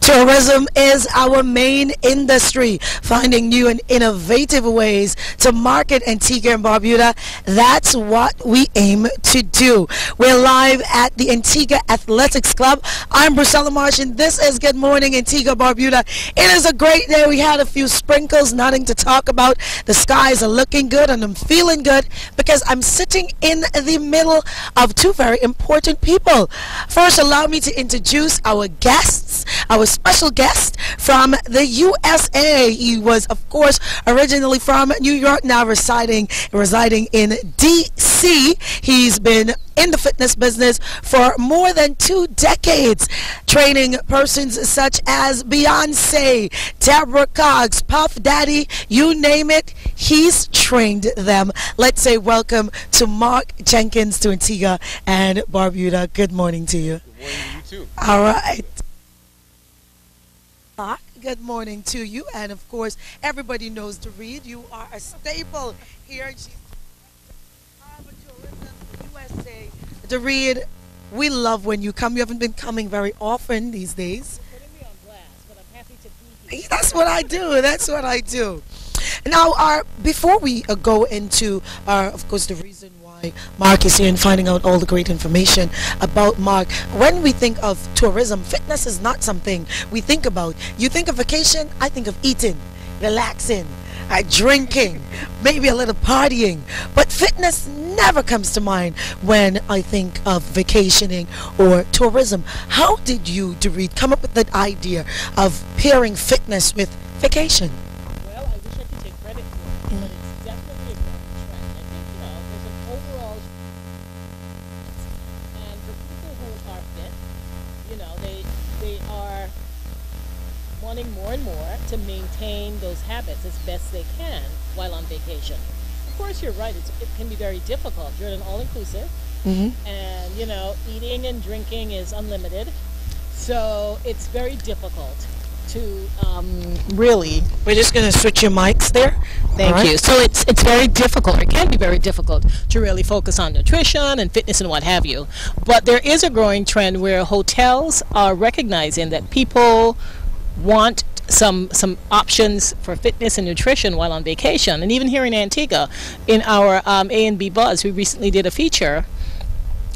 Tourism is our main industry, finding new and innovative ways to market Antigua and Barbuda. That's what we aim to do. We're live at the Antigua Athletics Club. I'm Brucella Marsh, and this is Good Morning Antigua Barbuda. It is a great day. We had a few sprinkles, nothing to talk about. The skies are looking good, and I'm feeling good because I'm sitting in the middle of two very important people. First, allow me to introduce our guests, our special guest from the USA. He was, of course, originally from New York, now residing in D.C. He's been in the fitness business for more than 2 decades, training persons such as Beyonce, Deborah Cox, Puff Daddy, you name it, he's trained them. Let's say welcome to Mark Jenkins to Antigua and Barbuda. Good morning to you. Good morning to you too. All right. Good morning to you, and of course everybody knows Doreed. You are a staple here. She's USA. Doreed, we love when you come. You haven't been coming very often these days. You're putting me on blast, but I'm happy to be here. That's what I do. That's what I do. Now, before we go into, of course, the reason why Mark is here and finding out all the great information about Mark, when we think of tourism, fitness is not something we think about. You think of vacation, I think of eating, relaxing, drinking, maybe a little partying, but fitness never comes to mind when I think of vacationing or tourism. How did you, Doreed, come up with that idea of pairing fitness with vacation? Well, I wish I could take credit for it, but it's definitely a growing trend. I think, there's an overall and for people who are fit, they are wanting more and more to maintain those habits as best they can while on vacation. Of course, you're right. It can be very difficult. You're at an all-inclusive, and eating and drinking is unlimited, so it's very difficult to really. We're just going to switch your mics there. Thank you. So it's very difficult, or it can be very difficult to really focus on nutrition and fitness and what have you. But there is a growing trend where hotels are recognizing that people want some options for fitness and nutrition while on vacation. And even here in Antigua, in our A&B Buzz, we recently did a feature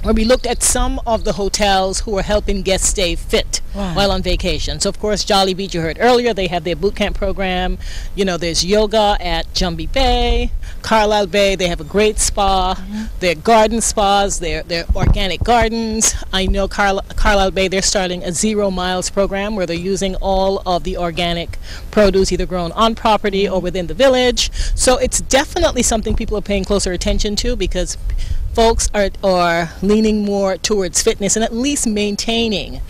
where we looked at some of the hotels who are helping guests stay fit while on vacation. So, of course, Jolly Beach, you heard earlier, they have their boot camp program. There's yoga at Jumbie Bay. Carlisle Bay, they have a great spa. Their garden spas, their organic gardens. I know Carlisle Bay, they're starting a 0 miles program where they're using all of the organic produce either grown on property or within the village. So it's definitely something people are paying closer attention to because folks are leaning more towards fitness and at least maintaining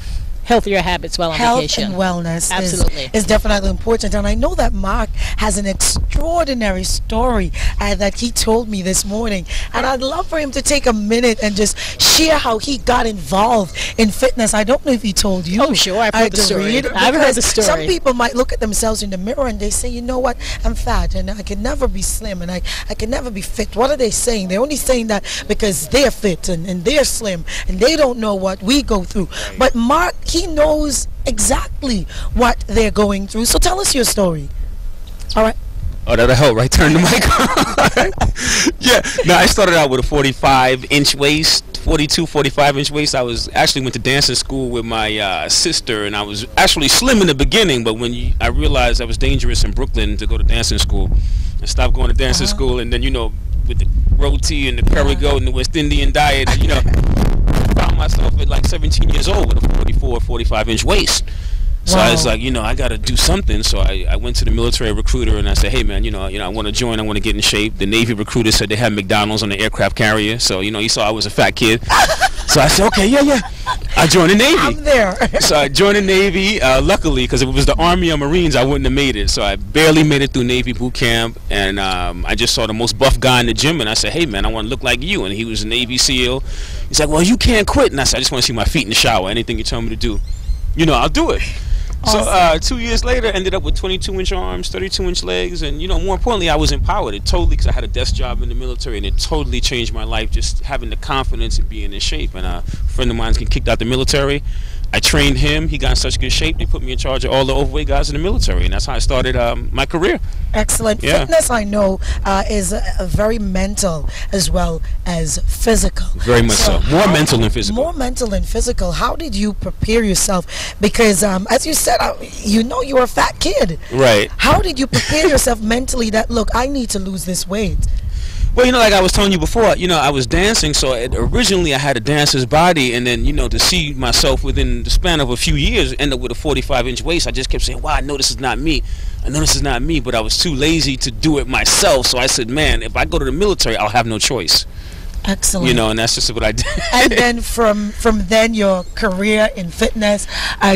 healthier habits while on vacation. Health and wellness absolutely is definitely important, and I know that Mark has an extraordinary story that he told me this morning, and I'd love for him to take a minute and just share how he got involved in fitness. I don't know if he told you. Oh, sure, I've heard the story. I've heard the story. Some people might look at themselves in the mirror and they say, you know what, I'm fat and I can never be slim and I can never be fit. What are they saying? They're only saying that because they're fit and they're slim and they don't know what we go through. But Mark, he knows exactly what they're going through. So tell us your story. All right. Oh, that'll help, right? Turn the mic on. Yeah. No, I started out with a 45-inch waist, 45-inch waist. I went to dancing school with my sister, and I was actually slim in the beginning, but when I realized I was dangerous in Brooklyn to go to dancing school, I stopped going to dancing school, and then, with the roti and the curry goat and the West Indian diet, found myself at like 17 years old with a 45-inch waist. So I was like, I got to do something. So I went to the military recruiter and I said, hey man, I want to join. I want to get in shape. The Navy recruiter said they had McDonald's on the aircraft carrier. So he saw I was a fat kid. So I said, okay, yeah. I joined the Navy. I'm there. So I joined the Navy. Luckily, because if it was the Army or Marines, I wouldn't have made it. So I barely made it through Navy boot camp, and I just saw the most buff guy in the gym, and I said, hey man, I want to look like you. And he was a Navy SEAL. He's like, well, you can't quit. And I said, I just want to see my feet in the shower. Anything you tell me to do, I'll do it. Awesome. So 2 years later, ended up with 22-inch arms, 32-inch legs, and more importantly, I was empowered. It totally, because I had a desk job in the military, and it totally changed my life. Just having the confidence and being in shape. And a friend of mine kicked out the military. I trained him. He got in such good shape. They put me in charge of all the overweight guys in the military, and that's how I started my career. Excellent. Yeah. Fitness, I know, is very mental as well as physical. Very much so. More mental than physical. More mental than physical. How did you prepare yourself? Because, as you said, you know you were a fat kid. Right. How did you prepare yourself mentally that, look, I need to lose this weight? Well, you know, like I was telling you before, you know, I was dancing, so originally I had a dancer's body, and then, you know, to see myself within the span of a few years end up with a 45-inch waist, I just kept saying, wow, I know this is not me. I know this is not me, but I was too lazy to do it myself, so I said, man, if I go to the military, I'll have no choice. Excellent. You know, and that's just what I did. And then from then, your career in fitness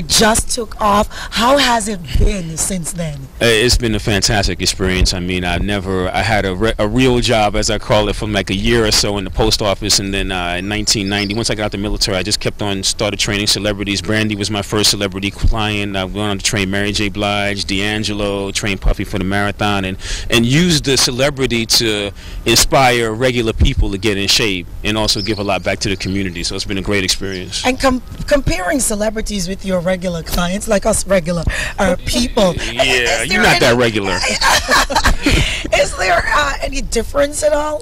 just took off. How has it been since then? It's been a fantastic experience. I mean, I had a real job, as I call it, from like a year or so in the post office, and then in 1990, once I got out the military, I just kept on, started training celebrities. Brandy was my first celebrity client. I went on to train Mary J. Blige, D'Angelo, train Puffy for the marathon, and used the celebrity to inspire regular people to get in shape and also give a lot back to the community. So it's been a great experience. And comparing celebrities with your regular clients, like us regular people. Yeah, you're not that regular. Is there any difference at all?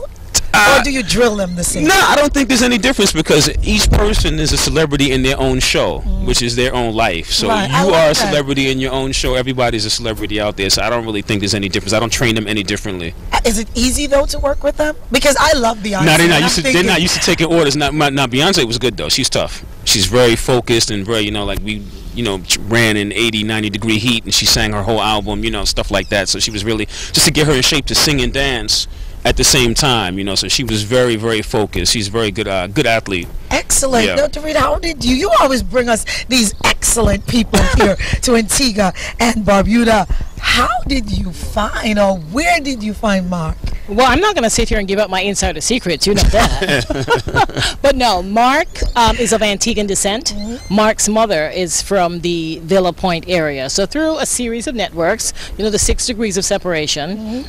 Or do you drill them the same? No, I don't think there's any difference, because each person is a celebrity in their own show, which is their own life. So Right, you I like are a that. celebrity in your own show. Everybody's a celebrity out there. So I don't really think there's any difference. I don't train them any differently. Is it easy though to work with them? Because I love Beyonce. No, they're and not I'm used to. They're thinking- not used to taking orders. Not Beyonce was good though. She's tough. She's very focused and very, you know, like we, you know, ran in 80, 90 degree heat, and she sang her whole album, you know, stuff like that. So she was really, just to get her in shape to sing and dance at the same time, you know. So she was very, very focused. She's very good, good athlete. Excellent. Yeah. Now, Dorita, how did you always bring us these excellent people here to Antigua and Barbuda. How did you find, or where did you find Mark? Well, I'm not going to sit here and give up my insider secrets. You know that. But no, Mark is of Antiguan descent. Mark's mother is from the Villa Point area. So through a series of networks, you know, the 6 degrees of separation,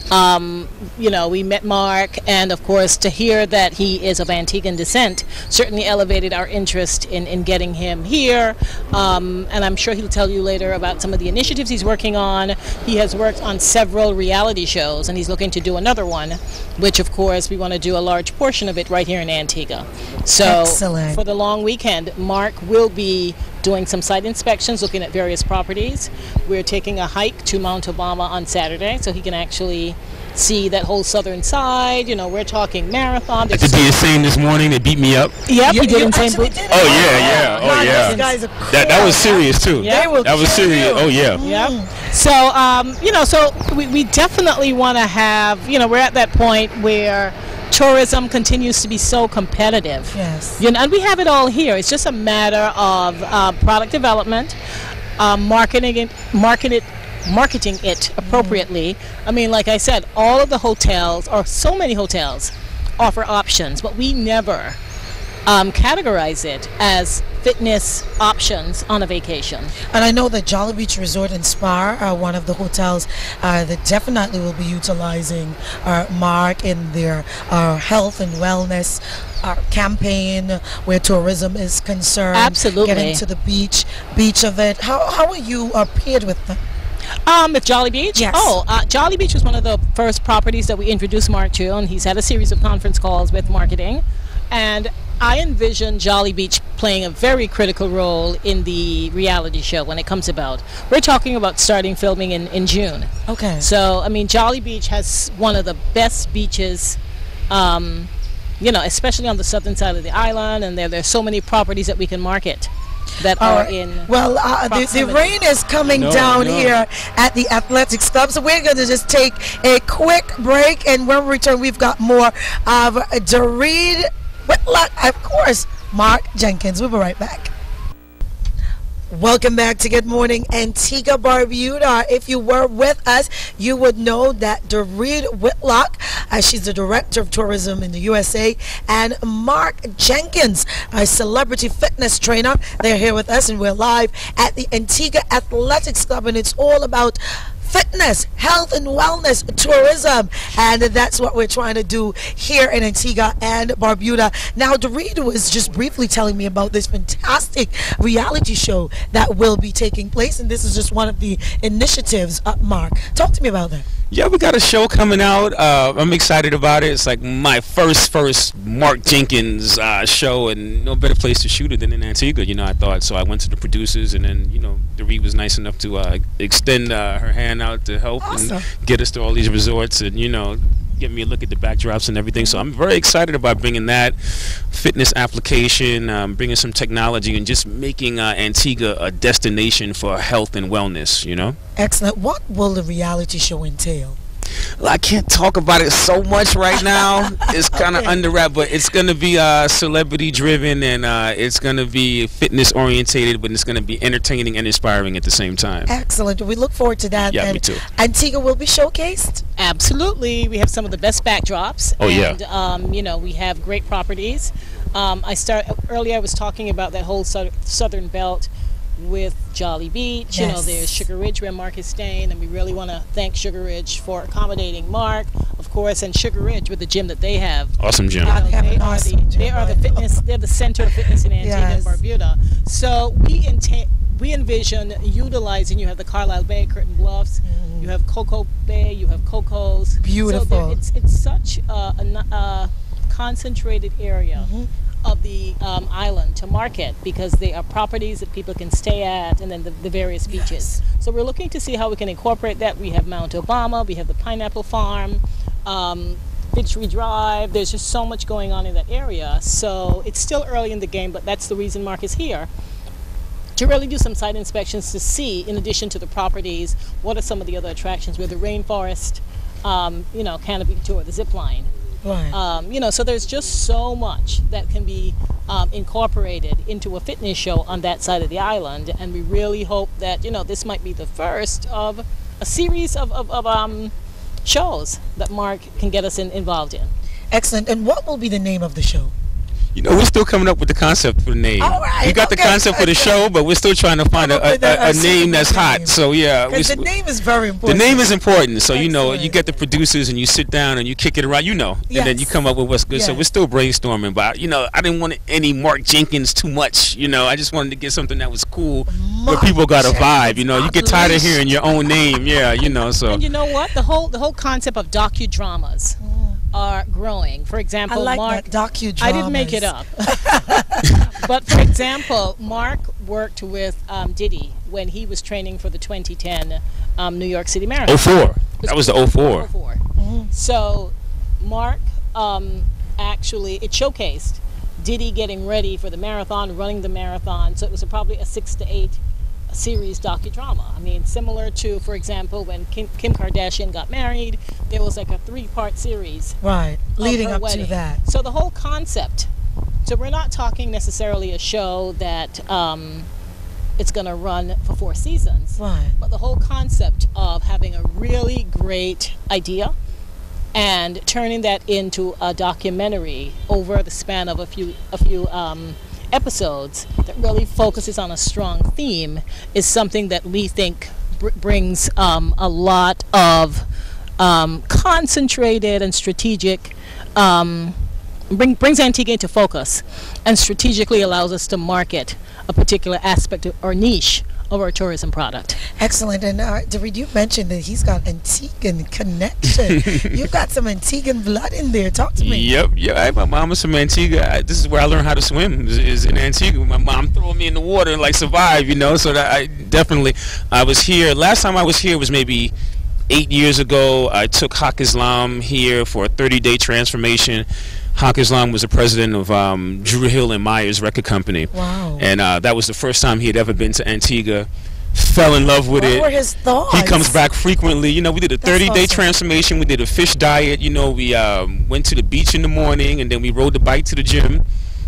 you know, we met Mark, and of course to hear that he is of Antiguan descent certainly elevated our interest in getting him here. And I'm sure he'll tell you later about some of the initiatives he's working on. He has worked on several reality shows, and he's looking to do another one, which of course we want to do a large portion of it right here in Antigua. So Excellent. for the long weekend, Mark will be doing some site inspections, looking at various properties. We're taking a hike to Mount Obama on Saturday, so he can actually see that whole southern side. You know, we're talking marathon. At the DSA this morning, they beat me up. Yep, he did You insane actually boots. did it? Oh yeah, God, yeah. those guys are That was serious too. Yeah. They will That was kill serious. you. Oh yeah. Yep. So, you know, so we definitely want to have, you know, we're at that point where tourism continues to be so competitive. Yes. You know, and we have it all here. It's just a matter of product development, marketing it appropriately. I mean, like I said, all of the hotels, or so many hotels, offer options, but we never categorize it as fitness options on a vacation. And I know that Jolly Beach Resort and Spa are one of the hotels that definitely will be utilizing Mark in their health and wellness campaign where tourism is concerned. Absolutely. Getting to the beach of it. How are you paired with them? With Jolly Beach? Yes. Jolly Beach was one of the first properties that we introduced Mark to, and he's had a series of conference calls with marketing. And I envision Jolly Beach playing a very critical role in the reality show when it comes about. We're talking about starting filming in June. Okay. So, I mean, Jolly Beach has one of the best beaches, you know, especially on the southern side of the island, and there's so many properties that we can market that All are right. in Well, the proximity. rain is coming down here at the Athletics Club, so we're going to just take a quick break, and when we return, we've got more of Doreed Whitlock, of course, Mark Jenkins. We'll be right back. Welcome back to Good Morning Antigua Barbuda. If you were with us, you would know that Doreed Whitlock, she's the Director of Tourism in the USA, and Mark Jenkins, a celebrity fitness trainer. They're here with us, and we're live at the Antigua Athletics Club, and it's all about fitness, health and wellness, tourism, and that's what we're trying to do here in Antigua and Barbuda. Now, Doreen was just briefly telling me about this fantastic reality show that will be taking place, and this is just one of the initiatives. Mark, talk to me about that. Yeah, we got a show coming out. I'm excited about it. It's like my first Mark Jenkins show, and no better place to shoot it than in Antigua, I thought. So I went to the producers, and then, Doreen was nice enough to extend her hand out to help and get us to all these resorts and, get me a look at the backdrops and everything. So I'm very excited about bringing that fitness application, bringing some technology, and just making Antigua a destination for health and wellness, Excellent. What will the reality show entail? Well, I can't talk about it so much right now. It's kind of under wrap, but it's going to be celebrity driven, and it's going to be fitness orientated, but it's going to be entertaining and inspiring at the same time. Excellent. We look forward to that. Yeah, and me too. Antigua will be showcased? Absolutely. We have some of the best backdrops. Oh, and, yeah. We have great properties. Earlier I was talking about that whole southern belt with Jolly Beach. Yes. There's Sugar Ridge where Mark is staying, and we really want to thank Sugar Ridge for accommodating Mark, of course, and Sugar Ridge with the gym that they have. Awesome gym. They are the fitness. They're the center of fitness in Antigua and Barbuda. So we envision utilizing. You have the Carlisle Bay, Curtin Bluffs. You have Cocoa Bay. You have Cocos. Beautiful. So it's such a concentrated area of the island to market, because they are properties that people can stay at, and then the various beaches. So we're looking to see how we can incorporate that. We have Mount Obama, we have the Pineapple Farm, Fitchery Drive. There's just so much going on in that area. So it's still early in the game, but that's the reason Mark is here, to really do some site inspections to see, in addition to the properties, what are some of the other attractions. We're the rainforest, canopy tour, the zip line. Right. So there's just so much that can be incorporated into a fitness show on that side of the island, and we really hope that this might be the first of a series of shows that Mark can get us involved in. Excellent. And what will be the name of the show? We're still coming up with the concept for the name. All right, we got the concept for the show, but we're still trying to find a name that's hot. So yeah, because the name is very important. The name is important. So Excellent. you get the producers and you sit down and you kick it around, and then you come up with what's good. Yes. So we're still brainstorming, but I didn't want any Mark Jenkins too much. I just wanted to get something that was cool, where people got a vibe. You get tired of hearing your own name. Yeah, So and you know what? The whole concept of docudramas are growing. For example, I like Mark, that, docudramas. I didn't make it up. But for example, Mark worked with Diddy when he was training for the 2010 New York City Marathon. 04. That was the 04. 04. So Mark actually, it showcased Diddy getting ready for the marathon, running the marathon. So it was probably a 6 to 8 series docudrama. I mean, similar to, for example, when Kim Kardashian got married, there was like a 3-part series. Right, leading up wedding. to that. So the whole concept. So we're not talking necessarily a show that it's going to run for 4 seasons. Right. But the whole concept of having a really great idea and turning that into a documentary over the span of a few episodes that really focuses on a strong theme is something that we think brings a lot of concentrated and strategic brings Antigua into focus and strategically allows us to market a particular aspect or niche of our tourism product. Excellent. And David, you mentioned that he's got Antiguan connection. You've got some Antiguan blood in there. Talk to me. Yep. Yeah, my mom is from Antigua. This is where I learned how to swim, is in Antigua. My mom throwing me in the water and survive, so that I was here. Last time I was here was maybe 8 years ago. I took Haq Islam here for a 30-day transformation. Haq Islam was the president of Drew Hill and Myers Record Company. Wow. And that was the first time he had ever been to Antigua. Fell in love with it. What were his thoughts? He comes back frequently. We did a 30-day awesome. transformation. We did a fish diet. We went to the beach in the morning, and then we rode the bike to the gym.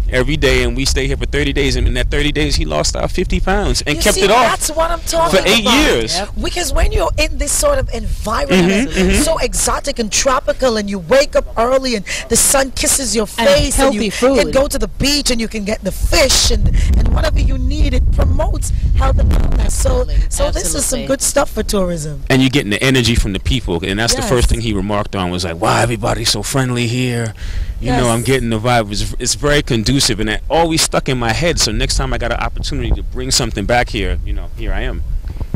every day, and we stay here for 30 days. And in that 30 days, he lost 50 pounds and kept it off. That's what I'm talking for 8 about. years. Yep. Because when you're in this sort of environment, so exotic and tropical, and you wake up early and the sun kisses your face, and you can go to the beach and you can get the fish and whatever you need, it promotes health and wellness. So this is some good stuff for tourism. And you're getting the energy from the people, and that's the first thing he remarked on, was like, wow, everybody's so friendly here. You know, I'm getting the vibe. It's very conducive, and that always stuck in my head. So next time I got an opportunity to bring something back here, you know, here I am.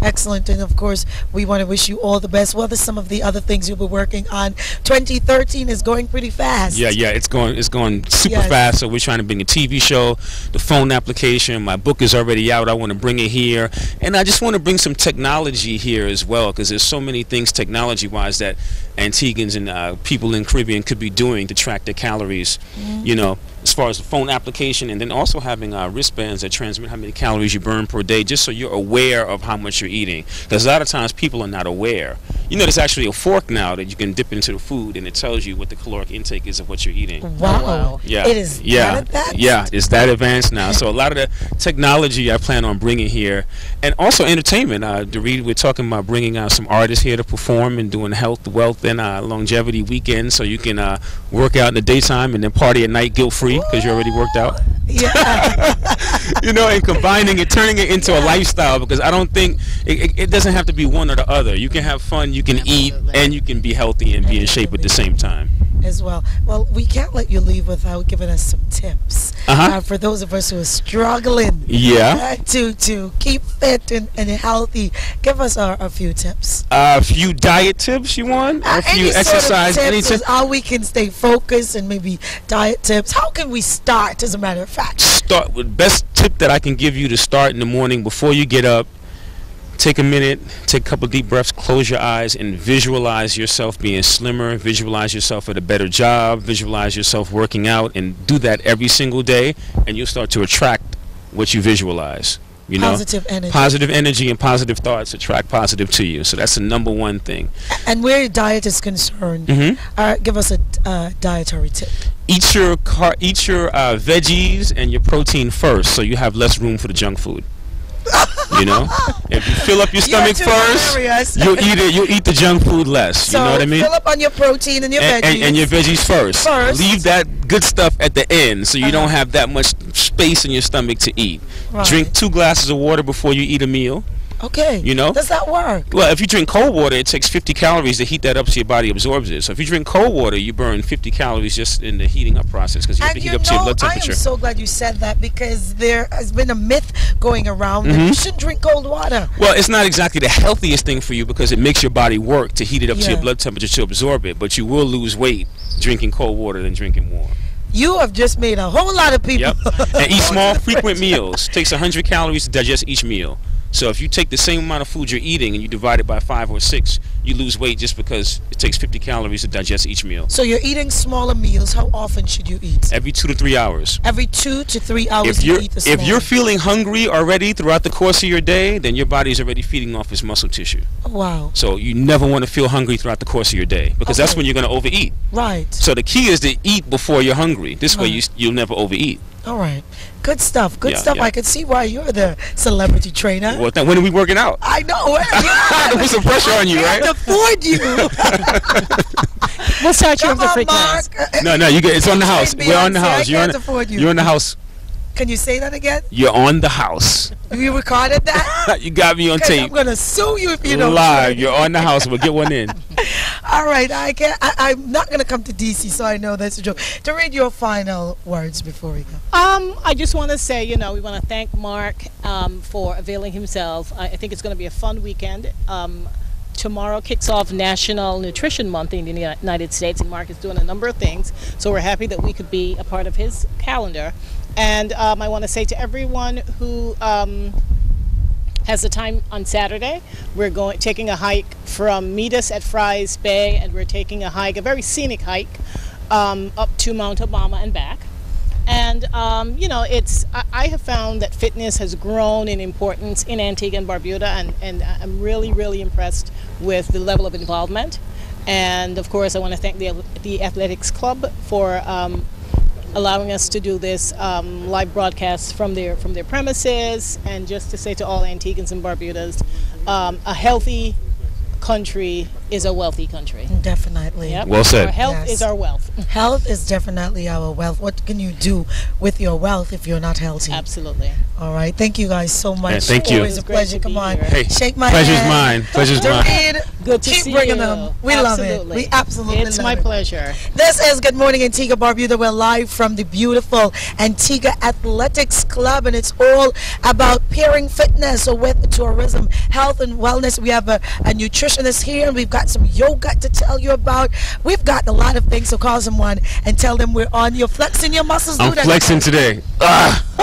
Excellent. And of course, we want to wish you all the best. What are some of the other things you'll be working on? 2013 is going pretty fast. Yeah, it's going super fast. So we're trying to bring a TV show, the phone application. My book is already out. I want to bring it here, and I just want to bring some technology here as well, because there's so many things technology-wise that Antiguans and people in Caribbean could be doing to track their calories. You know, as far as the phone application, and then also having wristbands that transmit how many calories you burn per day, just so you're aware of how much you're eating. Because a lot of times people are not aware. You know, there's actually a fork now that you can dip into the food, and it tells you what the caloric intake is of what you're eating. Wow. Yeah. It is that advanced? Yeah, it's that advanced now. So a lot of the technology I plan on bringing here, and also entertainment. We're talking about bringing some artists here to perform and doing health, wealth, and longevity weekends, so you can work out in the daytime and then party at night guilt-free because you already worked out. Yeah. You know, and combining it, turning it into a lifestyle, because I don't think it doesn't have to be one or the other. You can have fun, you can eat, and you can be healthy and be in shape at the same time. As well. Well, we can't let you leave without giving us some tips for those of us who are struggling to keep fit and healthy. Give us a few tips. A few diet tips you want? A few exercise? Any tips how we can stay focused, and maybe diet tips. How can we start, as a matter of fact? Start with best tip that I can give you to start in the morning before you get up. Take a minute, take a couple deep breaths, close your eyes, and visualize yourself being slimmer, visualize yourself at a better job, visualize yourself working out, and do that every single day, and you'll start to attract what you visualize. You know, positive energy and positive thoughts attract positive to you. So that's the number one thing. And where diet is concerned, give us a dietary tip. Eat your veggies and your protein first, so you have less room for the junk food. You know, if you fill up your stomach first, you'll eat the junk food less. So you know what I mean? Fill up on your protein and your veggies. And your veggies first. Leave that good stuff at the end, so you don't have that much space in your stomach to eat. Drink 2 glasses of water before you eat a meal. Okay. You know? Does that work? Well, if you drink cold water, it takes 50 calories to heat that up so your body absorbs it. So if you drink cold water, you burn 50 calories just in the heating up process, because you have to heat up to your blood temperature. I am so glad you said that, because there has been a myth going around that you shouldn't drink cold water. Well, it's not exactly the healthiest thing for you, because it makes your body work to heat it up to your blood temperature to absorb it. But you will lose weight drinking cold water than drinking warm. You have just made a whole lot of people. And eat small, frequent meals. It takes 100 calories to digest each meal. So if you take the same amount of food you're eating and you divide it by 5 or 6, you lose weight just because it takes 50 calories to digest each meal. So you're eating smaller meals. How often should you eat? Every 2 to 3 hours. Every 2 to 3 hours you eat the small. If you're feeling hungry already throughout the course of your day, then your body's already feeding off its muscle tissue. Wow. So you never want to feel hungry throughout the course of your day, because that's when you're going to overeat. Right. So the key is to eat before you're hungry. This way you'll never overeat. All right. Good stuff. Good stuff. Yeah. I can see why you're the celebrity trainer. Well, when are we working out? I know. Put some pressure on you, right? I can't afford you. We'll start you off the free class. No, you get. It's on the house. We're on the house. I can't afford you. You're on the house. Can you say that again? You're on the house. You recorded that? You got me on tape. I'm gonna sue you if you don't. Live. You're on the house. We'll get one in. All right. I'm not gonna come to DC, so I know that's a joke. To read your final words before we go. I just want to say, we want to thank Mark for availing himself. I think it's going to be a fun weekend. Tomorrow kicks off National Nutrition Month in the United States, and Mark is doing a number of things. So we're happy that we could be a part of his calendar. And I want to say to everyone who has the time on Saturday, we're taking a hike from meet us at Fry's Bay, and we're taking a very scenic hike up to Mount Obama and back. And I have found that fitness has grown in importance in Antigua and Barbuda, and I'm really, really impressed with the level of involvement. And of course, I want to thank the athletics club for allowing us to do this live broadcast from their premises. And just to say to all Antiguans and Barbudas, a healthy country is a wealthy country. Definitely. Yep. Well said. Our health Yes. is our wealth. Health is definitely our wealth. What can you do with your wealth if you're not healthy? Absolutely. All right. Thank you guys so much. Yeah, thank you. Always a It's great pleasure. to Come be on. here. Hey, Shake my pleasure's hand. mine. Pleasure's mine. Doreen, Good to keep see bringing you. them. We love it. Absolutely. We absolutely It's love my it. pleasure. This is Good Morning Antigua Barbuda. We're live from the beautiful Antigua Athletics Club, and it's all about pairing fitness with tourism, health, and wellness. We have a nutritionist here, and we've got some yoga to tell you about. We've got a lot of things, so call someone and tell them we're on. You're flexing your muscles. I'm do that. flexing today.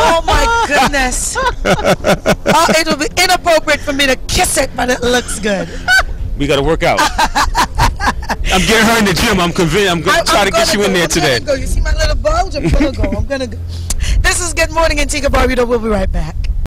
Oh my goodness. It will be inappropriate for me to kiss it, but it looks good. We got to work out. I'm getting her in the gym. I'm convinced. I'm going to try to get you in there today. I'm gonna go. You see my little bulge? I'm gonna go. This is Good Morning Antigua Barbuda. We'll be right back.